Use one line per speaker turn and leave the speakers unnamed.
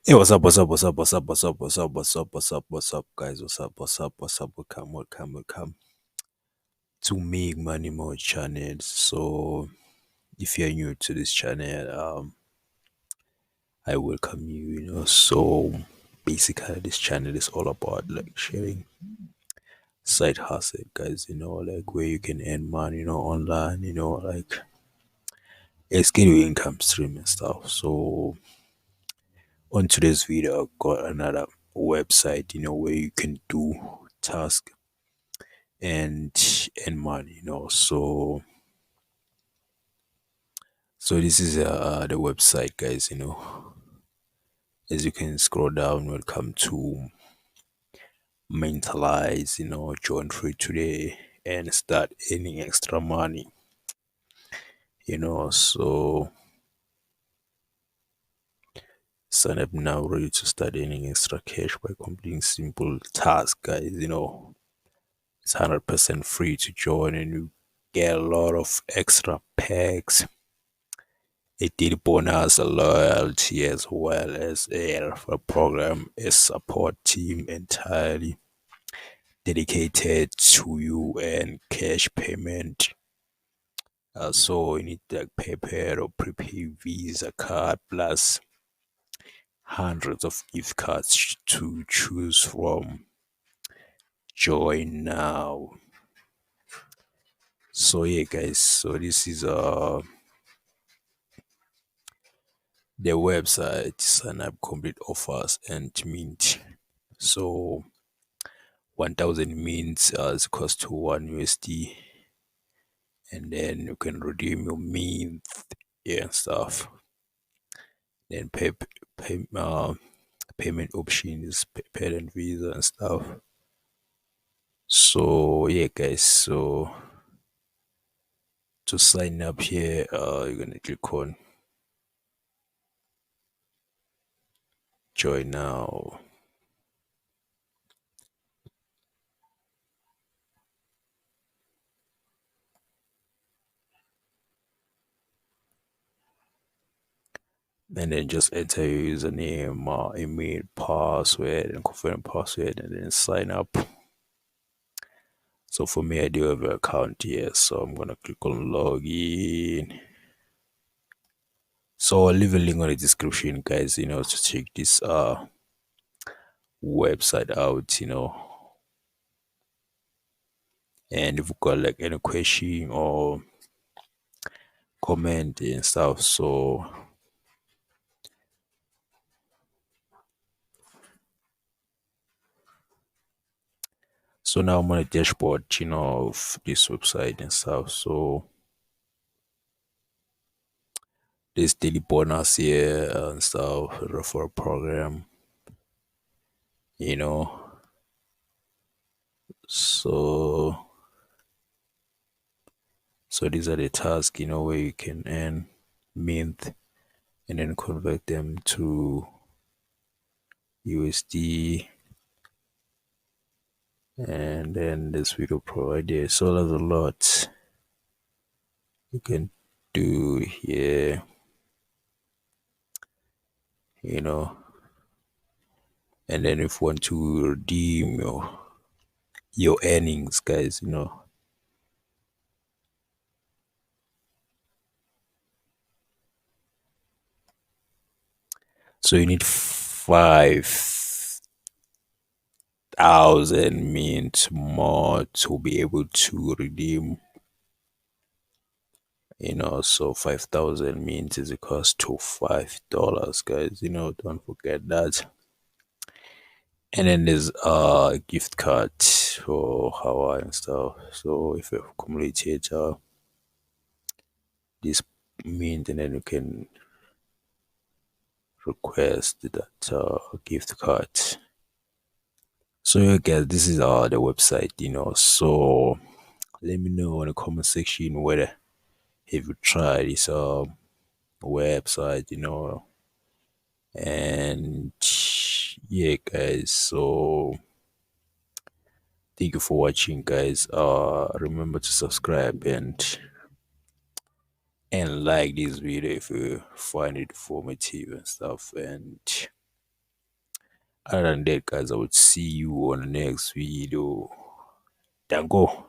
Hey, what's up, what's up, what's up, what's up, what's up, what's up, what's up, what's up, what's up, guys? What's up, what's up, what's up? Welcome, welcome, welcome to Make Money More channel. So, if you're new to this channel, I welcome you. So basically, this channel is all about like sharing side hustle, guys. Like where you can earn money, online. Like it's getting income stream and stuff. So, on today's video, I've got another website, where you can do tasks and money. So this is the website, guys. As you can scroll down, welcome to mentalize, join free today and start earning extra money. So sign up now, ready to start earning extra cash by completing simple tasks, guys. It's 100% free to join, and you get a lot of extra packs, a daily bonus, a loyalty, as well as a referral program, a support team entirely dedicated to you, and cash payment. So you need like PayPal or prepaid Visa card plus hundreds of gift cards to choose from. Join now. So yeah, guys. So this is the website. Sign up, complete offers, and mint. So 1000 means is equals to 1 USD, and then you can redeem your mint, yeah, and stuff. Then payment options, PayPal and Visa and stuff. So yeah, guys. So to sign up here, you're gonna click on join now. And then just enter your username, email, password, and confirm password, and then sign up. So for me, I do have an account here, so I'm gonna click on login. So I'll leave a link on the description, guys. To check this website out. And if you got like any question or comment and stuff, so now I'm on a dashboard, of this website and stuff. So there's daily bonus here and stuff, referral program, you know. So these are the tasks, where you can earn mint and then convert them to USD, and then this video provider. So there's a lot you can do here, you know. And then if you want to redeem your earnings, guys, so you need 5,000 mint more to be able to redeem. So 5,000 mint is equals to $5, guys. Don't forget that. And then there's a gift card for Hawaii and stuff. So if you've accumulated this mint, and then you can request that gift card. So yeah, guys, this is the website. So let me know in the comment section whether have you tried this website, and yeah, guys. So thank you for watching, guys. Remember to subscribe and like this video if you find it informative and stuff. And Other than that, guys, I would see you on the next video. Dango.